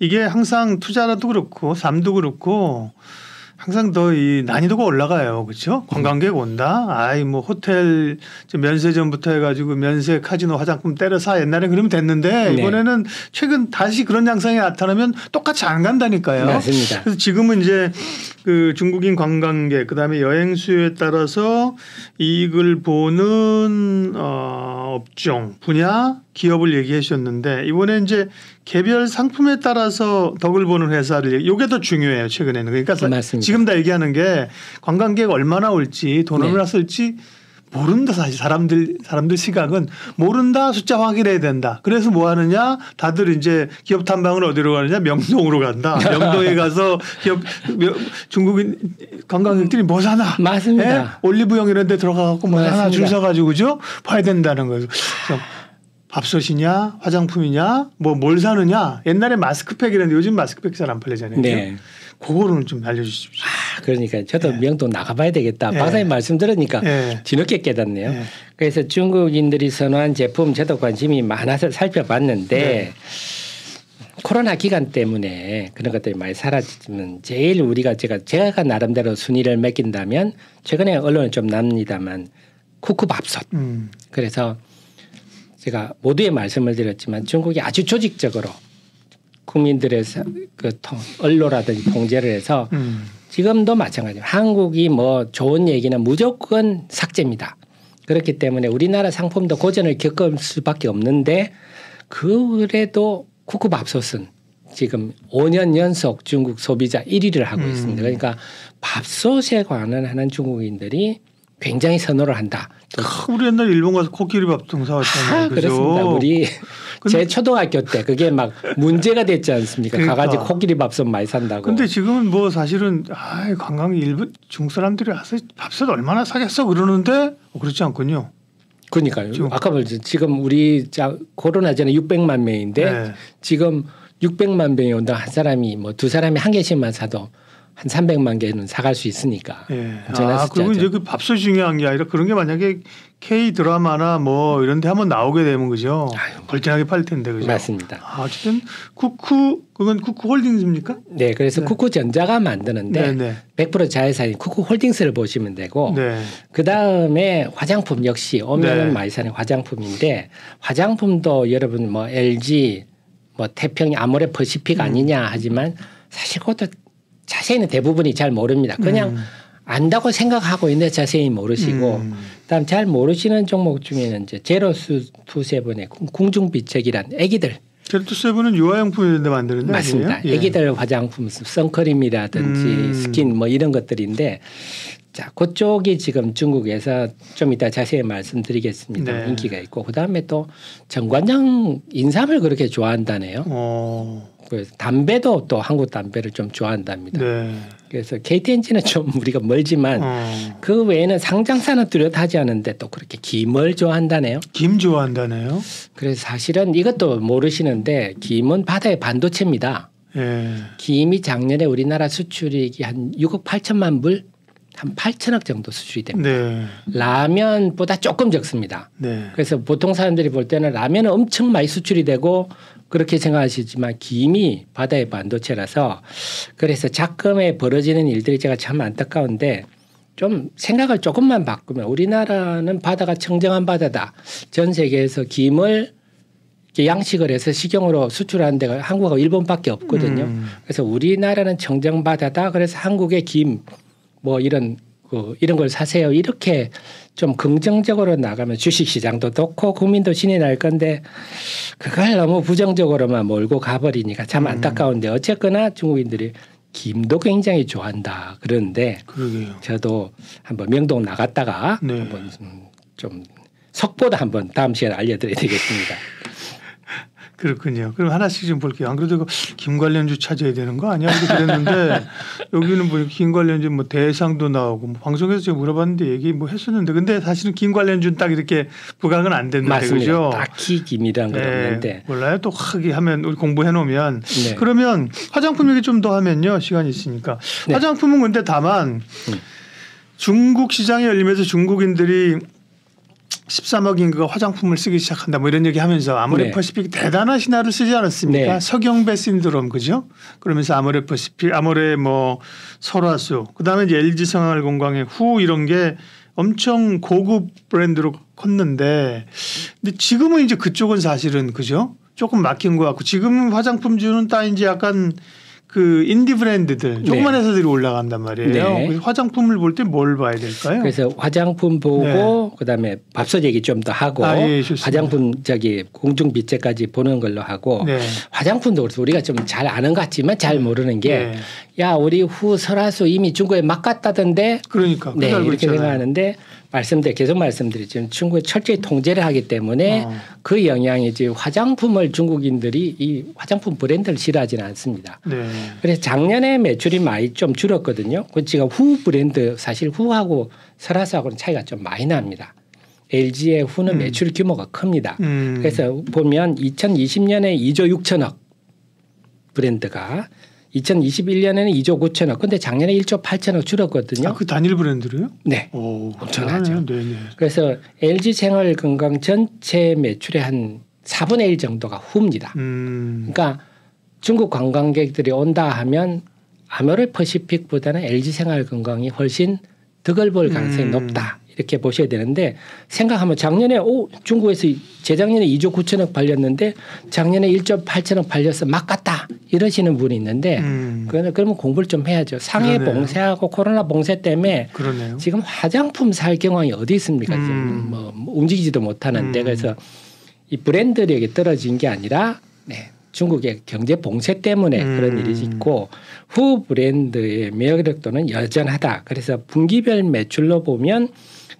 이게 항상 투자도 그렇고 삶도 그렇고 항상 더 이 난이도가 올라가요. 그렇죠? 관광객 온다. 아이 뭐 호텔 면세점부터 해가지고 면세 카지노 화장품 때려 사 옛날에 그러면 됐는데 이번에는 최근 다시 그런 양상이 나타나면 똑같이 안 간다니까요. 맞습니다. 그래서 지금은 이제 그 중국인 관광객 그다음에 여행 수요에 따라서 이익을 보는 업종 분야 기업을 얘기해 주셨는데 이번에 이제 개별 상품에 따라서 덕을 보는 회사를 이게 더 중요해요. 최근에는. 그러니까 맞습니다. 지금 다 얘기하는 게 관광객 얼마나 올지 돈 얼마나 쓸지 모른다. 사실 사람들 시각은 모른다. 숫자 확인해야 된다. 그래서 뭐 하느냐 다들 이제 기업 탐방을 어디로 가느냐 명동으로 간다. 명동에 가서 중국인 관광객들이 뭐 사나. 맞습니다. 에? 올리브영 이런 데 들어가고 뭐 하나 줄 서가지고 그죠? 봐야 된다는 거예요. 밥솥이냐 화장품이냐 뭐 뭘 사느냐 옛날에 마스크팩이라는데 요즘 마스크팩 잘 안 팔리잖아요. 네. 그거는 좀 알려주십시오. 그러니까 저도 명동 나가봐야 되겠다. 박사님 말씀 들으니까 뒤늦게 깨닫네요. 그래서 중국인들이 선호한 제품 저도 관심이 많아서 살펴봤는데 코로나 기간 때문에 그런 것들이 많이 사라지면 제일 우리가 제가 나름대로 순위를 매긴다면 최근에 언론은 좀 납니다만 쿠쿠밥솥. 그래서 제가 모두의 말씀을 드렸지만 중국이 아주 조직적으로 국민들의 그 언로라든지 통제를 해서 지금도 마찬가지입니다. 한국이 뭐 좋은 얘기는 무조건 삭제입니다. 그렇기 때문에 우리나라 상품도 고전을 겪을 수밖에 없는데 그래도 쿠쿠밥솥은 지금 5년 연속 중국 소비자 1위를 하고 있습니다. 그러니까 밥솥에 관한 중국인들이 굉장히 선호를 한다. 우리 옛날 일본 가서 코끼리 밥통 사왔잖아요. 그렇습니다. 우리 제 초등학교 때 그게 막 문제가 됐지 않습니까? 그러니까. 가가지고 코끼리 밥솥 많이 산다고. 근데 지금은 뭐 사실은 관광 일부 중국 사람들이 와서 밥솥 얼마나 사겠어 그러는데 그렇지 않군요. 그러니까요. 아까 말했죠. 지금 우리 코로나 전에 600만 명인데 지금 600만 명이 온다 한 사람이 뭐 두 사람이 한 개씩만 사도 한 300만 개는 사갈 수 있으니까. 그리고 이제 그 밥솥이 중요한 게 아니라 그런 게 만약에 K 드라마나 뭐 이런 데 한번 나오게 되면 그죠. 벌진하게 팔 텐데 그죠. 맞습니다. 어쨌든 그건 쿠쿠 홀딩스입니까? 네. 그래서 쿠쿠전자가 만드는데 100% 자회사인 쿠쿠 홀딩스를 보시면 되고 그다음에 화장품 역시 오면은 많이 사는 화장품인데 화장품도 여러분 뭐 LG 뭐 태평이 아모레 퍼시픽 아니냐 하지만 사실 그것도 자세히는 대부분이 잘 모릅니다. 그냥 안다고 생각하고 있는데 자세히 모르시고 그다음 잘 모르시는 종목 중에는 이제 제로투세븐의 궁중비책이란 애기들. 제로투세븐은 유아용품인데 만드는데 맞습니다. 아니에요? 애기들 화장품 선크림이라든지 스킨 뭐 이런 것들인데 자 그쪽이 지금 중국에서 좀 이따 자세히 말씀드리겠습니다. 인기가 있고 그다음에 또 정관장 인삼을 그렇게 좋아한다네요. 그래서 담배도 또 한국 담배를 좀 좋아한답니다. 그래서 KTNG는 좀 우리가 멀지만 그 외에는 상장사는 뚜렷하지 않은데 또 그렇게 김을 좋아한다네요. 김 좋아한다네요. 그래서 사실은 이것도 모르시는데 김은 바다의 반도체입니다. 김이 작년에 우리나라 수출액이 한 6억 8천만 불 한 8천억 정도 수출이 됩니다. 라면보다 조금 적습니다. 그래서 보통 사람들이 볼 때는 라면은 엄청 많이 수출이 되고 그렇게 생각하시지만 김이 바다의 반도체라서 그래서 작금에 벌어지는 일들이 제가 참 안타까운데 좀 생각을 조금만 바꾸면 우리나라는 바다가 청정한 바다다. 전 세계에서 김을 양식을 해서 식용으로 수출하는 데가 한국하고 일본밖에 없거든요. 그래서 우리나라는 청정바다다. 그래서 한국의 김 뭐 이런 걸 사세요. 이렇게 좀 긍정적으로 나가면 주식시장도 좋고 국민도 신이 날 건데 그걸 너무 부정적으로만 몰고 가버리니까 참 안타까운데 어쨌거나 중국인들이 김도 굉장히 좋아한다. 그런데 저도 한번 명동 나갔다가 한번 좀 속보도 한번 다음 시간에 알려드려야 되겠습니다. 그렇군요. 그럼 하나씩 좀 볼게요. 안 그래도 김 관련주 찾아야 되는 거 아니야? 이렇게 그랬는데 여기는 뭐 김 관련주 뭐 대상도 나오고 뭐 방송에서 제가 물어봤는데 얘기 뭐 했었는데 근데 사실은 김 관련주는 딱 이렇게 부각은 안 됐는데 맞습니다. 그죠? 딱히 김이란 건 없는데 몰라요. 또 확 하면 우리 공부해 놓으면 그러면 화장품 얘기 좀 더 하면요. 시간이 있으니까 화장품은 근데 다만 중국 시장이 열리면서 중국인들이 13억 인구가 화장품을 쓰기 시작한다 뭐 이런 얘기하면서 아모레퍼시픽 네. 대단한 신화를 쓰지 않았습니까? 네. 석영배 신드롬 그죠? 그러면서 아모레퍼시픽, 아모레 뭐 설화수, 그다음에 이제 LG생활건강의 후 이런 게 엄청 고급 브랜드로 컸는데, 근데 지금은 이제 그쪽은 사실은 그죠? 조금 막힌 것 같고 지금 화장품주는 딱 이제 약간 그 인디 브랜드들 조그만 회사들이 올라간단 말이에요. 네. 화장품을 볼 때 뭘 봐야 될까요? 그래서 화장품 보고 네. 그다음에 밥솥 얘기 좀 더 하고 예, 화장품 저기 공중비체까지 보는 걸로 하고 네. 화장품도 그래서 우리가 좀 잘 아는 것 같지만 잘 모르는 게 야 우리 후 설화수 이미 중국에 막 갔다던데 그러니까 네, 이렇게 있잖아요. 생각하는데 계속 말씀드리지만 중국이 철저히 통제를 하기 때문에 그 영향이지 화장품을 중국인들이 이 화장품 브랜드를 싫어하지는 않습니다. 네. 그래서 작년에 매출이 많이 좀 줄었거든요. 그 지금 후 브랜드 사실 후하고 설화수하고는 차이가 좀 많이 납니다. LG의 후는 매출 규모가 큽니다. 그래서 보면 2020년에 2조 6천억 브랜드가 2021년에는 2조 9천억. 근데 작년에 1조 8천억 줄었거든요. 아, 그 단일 브랜드로요? 네. 오, 엄청나죠. 그래서 LG생활건강 전체 매출의 한 4분의 1 정도가 후입니다. 그러니까 중국 관광객들이 온다 하면 아모레퍼시픽보다는 LG생활건강이 훨씬 덕을 볼 가능성이 높다. 이렇게 보셔야 되는데 생각하면 작년에 중국에서 재작년에 2조 9천억 팔렸는데 작년에 1조 8천억 팔려서 막 갔다 이러시는 분이 있는데 그러면 공부를 좀 해야죠. 상해 봉쇄하고 코로나 봉쇄 때문에 그러네요. 지금 화장품 살 경황이 어디 있습니까? 지금 뭐 움직이지도 못하는데 그래서 이 브랜드력이 떨어진 게 아니라 네. 중국의 경제 봉쇄 때문에 그런 일이 있고 후 브랜드의 매력도는 여전하다. 그래서 분기별 매출로 보면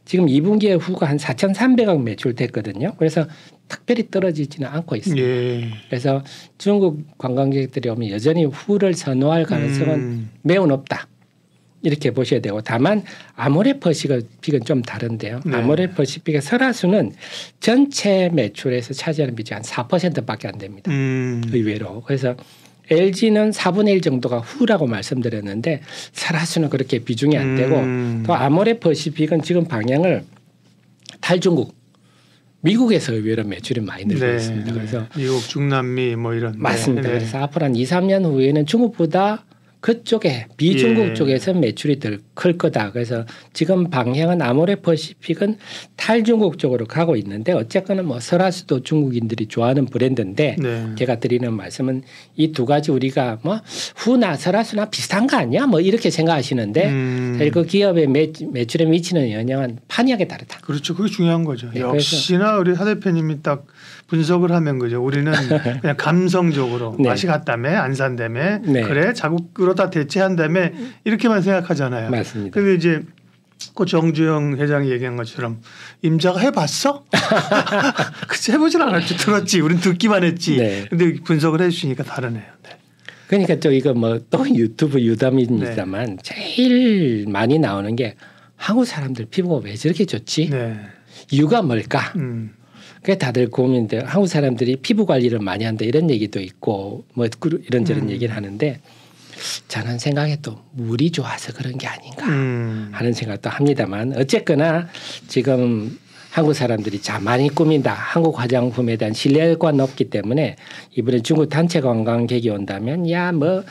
지금 2분기에 후가 한 4,300억 매출됐거든요. 그래서 특별히 떨어지지는 않고 있습니다. 예. 그래서 중국 관광객들이 오면 여전히 후를 선호할 가능성은 매우 높다. 이렇게 보셔야 되고 다만 아모레퍼시픽은 좀 다른데요. 네. 아모레퍼시픽의 설화수는 전체 매출에서 차지하는 비중이 한 4%밖에 안 됩니다. 의외로. 그래서 LG는 4분의 1 정도가 후라고 말씀드렸는데 설화수는 그렇게 비중이 안 되고 또 아모레퍼시픽은 지금 방향을 탈중국 미국에서 의외로 매출이 많이 늘고 네. 있습니다. 그래서 미국, 중남미 뭐 이런. 맞습니다. 네. 그래서 앞으로 한 2, 3년 후에는 중국보다 그쪽에 비중국 쪽에서 매출이 더 클 거다. 그래서 지금 방향은 아모레퍼시픽은 탈중국 쪽으로 가고 있는데 어쨌거나 뭐 설화수도 중국인들이 좋아하는 브랜드인데 제가 드리는 말씀은 이 두 가지 우리가 뭐 후나 설화수나 비슷한 거 아니야? 뭐 이렇게 생각하시는데 사실 그 기업의 매출에 미치는 영향은 판이하게 다르다. 그렇죠. 그게 중요한 거죠. 네, 역시나 우리 하 대표님이 딱 분석을 하면 그죠. 우리는 그냥 감성적으로 네. 맛이 갔다며 안 산다며 네. 그래 자국으로 다 대체한다며 이렇게만 생각하잖아요. 맞습니다. 그런데 이제 그 정주영 회장이 얘기한 것처럼 임자가 해봤어? 그치 해보진 않았지. 들었지. 우린 듣기만 했지. 그런데 네. 분석을 해주시니까 다르네요. 네. 그러니까 또 이거 뭐 또 유튜브 유담입니다만 네. 제일 많이 나오는 게 한국 사람들 피부가 왜 저렇게 좋지? 네. 이유가 뭘까? 그게 다들 고민인데 한국 사람들이 피부 관리를 많이 한다 이런 얘기도 있고 뭐 이런저런 얘기를 하는데 저는 생각에 또 물이 좋아서 그런 게 아닌가 하는 생각도 합니다만 어쨌거나 지금 한국 사람들이 참 많이 꾸민다. 한국 화장품에 대한 신뢰가 높기 때문에 이번에 중국 단체 관광객이 온다면 야 뭐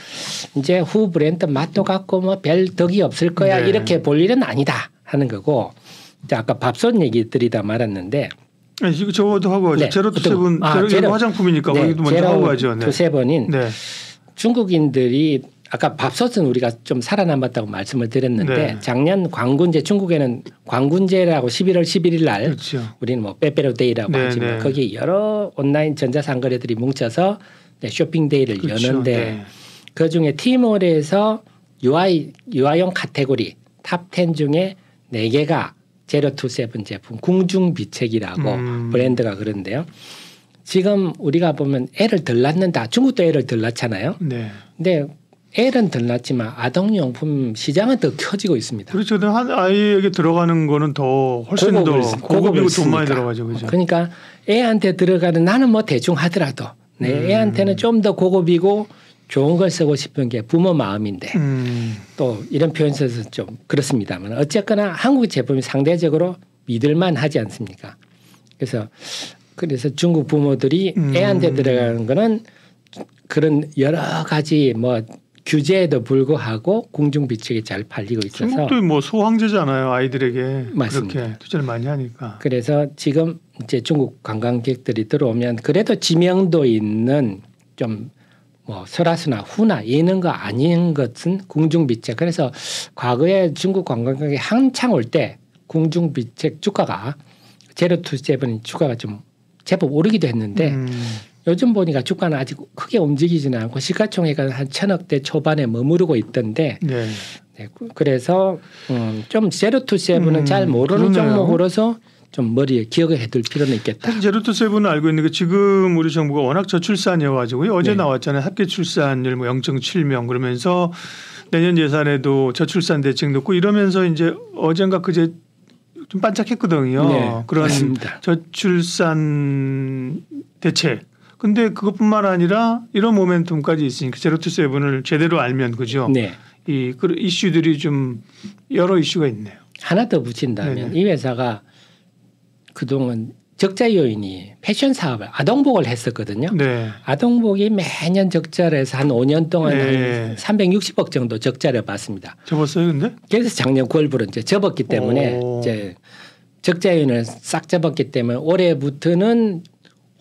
이제 후 브랜드 맛도 같고 뭐 별 덕이 없을 거야 네. 이렇게 볼 일은 아니다 하는 거고 아까 밥솥 얘기 드리다 말았는데 이거 저도 하고 가죠. 네. 제로 투세븐 제로 화장품이니까 네. 거기도 먼저 하고 가죠. 네. 투세븐인 네. 중국인들이 아까 밥솥은 우리가 좀 살아남았다고 말씀을 드렸는데 네. 작년 광군제 중국에는 광군제라고 11월 11일 날 그렇죠. 우리는 뭐 빼빼로데이라고 네. 하지만 네. 거기 여러 온라인 전자상거래들이 뭉쳐서 쇼핑데이를 그렇죠. 여는데 네. 그중에 T몰에서 유아용 카테고리 탑 10 중에 4개가 제로2세븐 제품 궁중비책이라고 브랜드가 그런데요. 지금 우리가 보면 애를 덜 낳는다. 중국도 애를 덜 낳잖아요. 네. 근데 애는 덜 낳지만 아동용품 시장은 더 커지고 있습니다. 그렇죠. 한 아이에게 들어가는 거는 더 훨씬 더 고급이고 돈 많이 들어가죠. 그렇죠? 그러니까 애한테 들어가는 나는 뭐 대충 하더라도 내 애한테는 좀 더 고급이고 좋은 걸 쓰고 싶은 게 부모 마음인데 또 이런 표현 써서 좀 그렇습니다만 어쨌거나 한국 제품이 상대적으로 믿을만 하지 않습니까? 그래서 중국 부모들이 애한테 들어가는 거는 그런 여러 가지 뭐 규제에도 불구하고 궁중비책이 잘 팔리고 있어서. 중국도 뭐 소황제잖아요. 아이들에게. 맞습니다. 그렇게 투자를 많이 하니까. 그래서 지금 이제 중국 관광객들이 들어오면 그래도 지명도 있는 좀 뭐 설화수나 후나 이런 거 아닌 것은 궁중비책. 그래서 과거에 중국 관광객이 한창 올 때 궁중비책 주가가 제로투세븐 주가가 좀 제법 오르기도 했는데 요즘 보니까 주가는 아직 크게 움직이지는 않고 시가총액은 한 1,000억대 초반에 머무르고 있던데 네. 네, 그래서 좀 제로투세븐은 잘 모르는 그러네요. 종목으로서 좀 머리에 기억을 해둘 필요는 있겠다. 사실 제로투세븐은 알고 있는 게 지금 우리 정부가 워낙 저출산이어가지고 어제 네. 나왔잖아요. 합계 출산율 뭐 0.7명 그러면서 내년 예산에도 저출산 대책 넣고 이러면서 이제 어젠가 그제 좀 반짝했거든요. 네, 그런 맞습니다. 저출산 대책. 근데 그것뿐만 아니라 이런 모멘텀까지 있으니까 제로투세븐을 제대로 알면 그죠. 네. 이 이슈들이 좀 여러 이슈가 있네요. 하나 더 붙인다면 네네. 이 회사가 그동안 적자 요인이 패션 사업을 아동복을 했었거든요. 네. 아동복이 매년 적자를 해서 한 5년 동안 네. 한 360억 정도 적자를 봤습니다. 접었어요, 근데? 그래서 작년 9월부로 이제 접었기 때문에 이제 적자 요인을 싹 접었기 때문에 올해부터는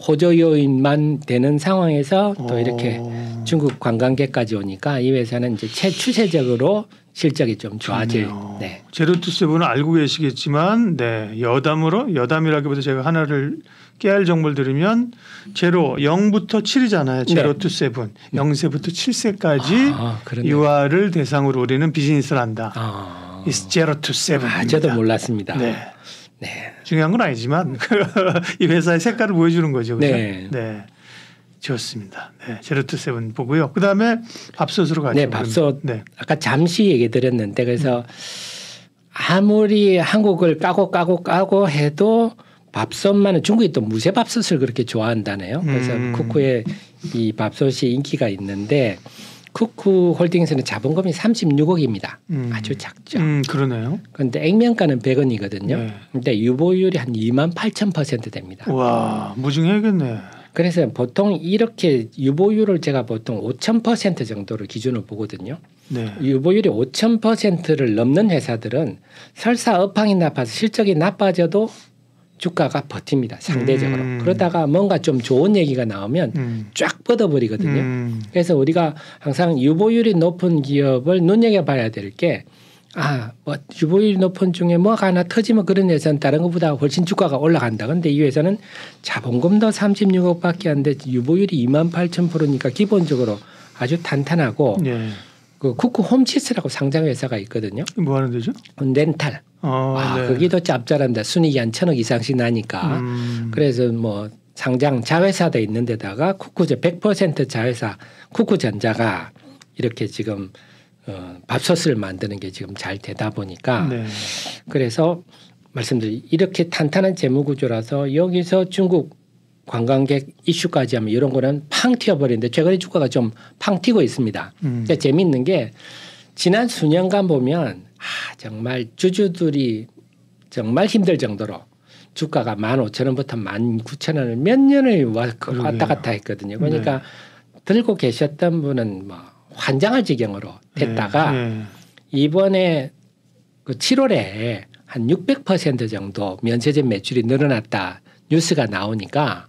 호조 요인만 되는 상황에서 또 이렇게 중국 관광객까지 오니까 이 회사는 이제 최추세적으로 실적이 좀 좋아질. 네. 제로투세븐은 알고 계시겠지만, 네 여담이라기보다 제가 하나를 깨알 정보를 들으면 제로 0부터 7이잖아요. 제로투세븐 0세부터 7세까지 유아를 대상으로 우리는 비즈니스를 한다. It's 제로투세븐. 저도 몰랐습니다. 네. 네. 중요한 건 아니지만 이 회사의 색깔을 보여주는 거죠. 그렇죠? 네. 네. 좋습니다. 네. 제로투세븐 보고요. 그다음에 밥솥으로 가죠. 네, 밥솥. 네. 아까 잠시 얘기 드렸는데 그래서 아무리 한국을 까고 해도 밥솥만은 중국이 또 무쇠밥솥을 그렇게 좋아한다네요. 그래서 쿠쿠의 이 밥솥이 인기가 있는데 쿠쿠 홀딩스는 자본금이 36억입니다. 아주 작죠. 그러네요. 그런데 액면가는 100원이거든요. 네. 근데 유보율이 한 28,000% 됩니다. 와, 무증해야겠네. 그래서 보통 이렇게 유보율을 제가 보통 5,000% 정도를 기준으로 보거든요. 네. 유보율이 5,000%를 넘는 회사들은 설사 업황이 나빠서 실적이 나빠져도 주가가 버팁니다. 상대적으로. 그러다가 뭔가 좀 좋은 얘기가 나오면 쫙 뻗어버리거든요. 그래서 우리가 항상 유보율이 높은 기업을 눈여겨봐야 될 게 뭐 유보율이 높은 중에 뭐가 하나 터지면 그런 회사는 다른 것보다 훨씬 주가가 올라간다. 그런데 이 회사는 자본금도 36억밖에 안 돼 유보율이 28,000%니까 기본적으로 아주 탄탄하고 네. 그 쿠쿠 홈치스라고 상장 회사가 있거든요. 뭐 하는 데죠? 렌탈. 네. 거기도 짭짤한데 순이익이 한 1,000억 이상씩 나니까. 그래서 뭐 상장 자회사도 있는 데다가 쿠쿠제 100% 자회사 쿠쿠전자가 이렇게 지금 밥솥을 만드는 게 지금 잘 되다 보니까 네. 그래서 말씀드린 이렇게 탄탄한 재무 구조라서 여기서 중국 관광객 이슈까지 하면 이런 거는 팡 튀어버리는데 최근에 주가가 좀 팡 튀고 있습니다. 근데 재미있는 게 지난 수년간 보면 정말 주주들이 정말 힘들 정도로 주가가 15,000원부터 19,000원을 몇 년을 왔다 갔다 했거든요. 그러니까 들고 계셨던 분은 뭐 환장할 지경으로 됐다가 이번에 그 7월에 한 600% 정도 면세점 매출이 늘어났다 뉴스가 나오니까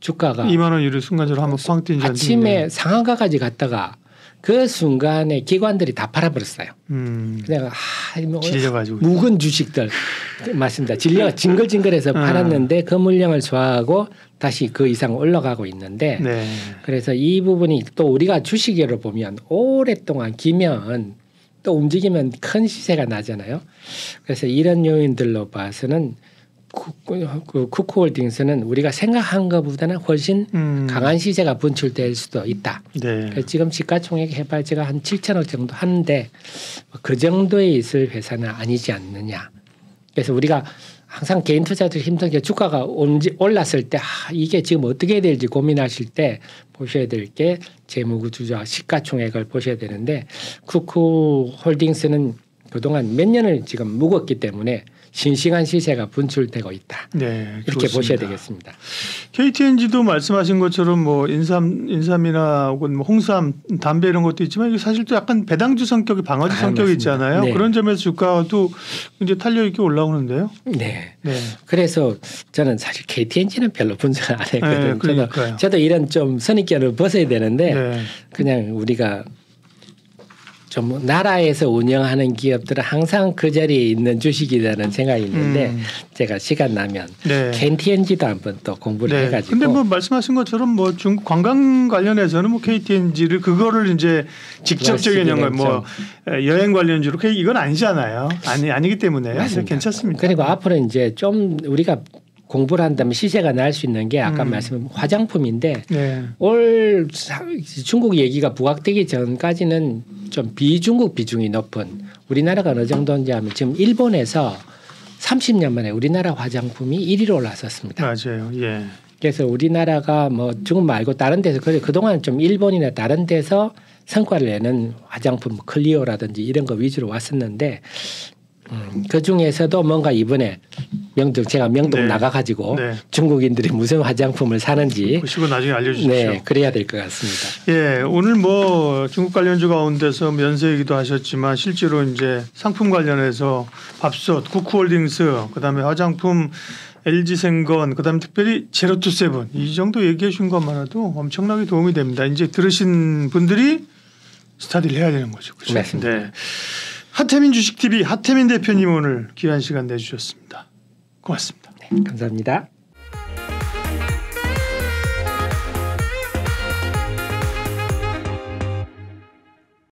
주가가 2만 원 이를 순간적으로 한번 팡 뛴 줄 아침에 상한가까지 갔다가 그 순간에 기관들이 다 팔아버렸어요. 내가 질려가지고 묵은 주식들 맞습니다. 질려가 징글징글해서 팔았는데 그 물량을 소화하고 다시 그 이상 올라가고 있는데 그래서 이 부분이 또 우리가 주식으로 보면 오랫동안 기면 또 움직이면 큰 시세가 나잖아요. 그래서 이런 요인들로 봐서는 쿠쿠홀딩스는 우리가 생각한 것보다는 훨씬 강한 시세가 분출될 수도 있다. 그래서 지금 시가총액 해봐야 한 7,000억 정도 하는데 그 정도에 있을 회사는 아니지 않느냐. 그래서 우리가 항상 개인 투자들 힘든 게 주가가 올랐을 때 이게 지금 어떻게 해야 될지 고민하실 때 보셔야 될 게 재무구조와 시가총액을 보셔야 되는데 쿠쿠홀딩스는 그동안 몇 년을 지금 묵었기 때문에 싱싱한 시세가 분출되고 있다. 네, 이렇게 좋습니다. 보셔야 되겠습니다. KTNG도 말씀하신 것처럼 뭐 인삼이나 혹은 뭐 홍삼, 담배 이런 것도 있지만 이게 사실 또 약간 배당주 성격이 방어주 성격이 맞습니다. 있잖아요. 네. 그런 점에서 주가도 이제 탄력 있게 올라오는데요. 네. 네. 그래서 저는 사실 KTNG는 별로 분석을 안 했거든요. 네, 그러니까요. 저도 이런 좀 선입견을 벗어야 되는데 네. 그냥 우리가 좀 나라에서 운영하는 기업들은 항상 그 자리에 있는 주식이라는 생각이 있는데 제가 시간 나면 네. KTNG도 한번 또 공부를 네. 해가지고. 근데 뭐 말씀하신 것처럼 뭐 중국 관광 관련해서는 뭐 KTNG를 그거를 이제 직접적인 연관 뭐 여행 관련주로 이건 아니잖아요. 아니기 때문에 괜찮습니다. 그리고 앞으로 이제 좀 우리가 공부를 한다면 시세가 날 수 있는 게 아까 말씀한 화장품인데 네. 올 중국 얘기가 부각되기 전까지는 좀 비중국 비중이 높은 우리나라가 어느 정도인지 하면 지금 일본에서 30년 만에 우리나라 화장품이 1위로 올라섰습니다. 맞아요. 예. 그래서 우리나라가 뭐 중국 말고 다른 데서 그동안 좀 일본이나 다른 데서 성과를 내는 화장품 클리오라든지 이런 거 위주로 왔었는데 그 중에서도 뭔가 이번에 제가 명동 네. 나가가지고 네. 중국인들이 무슨 화장품을 사는지 보시고 나중에 알려주십시오. 네, 그래야 될 것 같습니다. 예, 오늘 뭐 중국 관련주 가운데서 면세 얘기도 하셨지만 실제로 이제 상품 관련해서 밥솥, 쿠쿠홀딩스, 그다음에 화장품 LG생건, 그다음에 특별히 제로투세븐 이 정도 얘기해 준 것만 해도 엄청나게 도움이 됩니다. 이제 들으신 분들이 스타디를 해야 되는 거죠. 그렇죠? 맞습니다. 네. 하태민 주식TV 하태민 대표님 오늘 귀한 시간 내주셨습니다. 고맙습니다. 네, 감사합니다.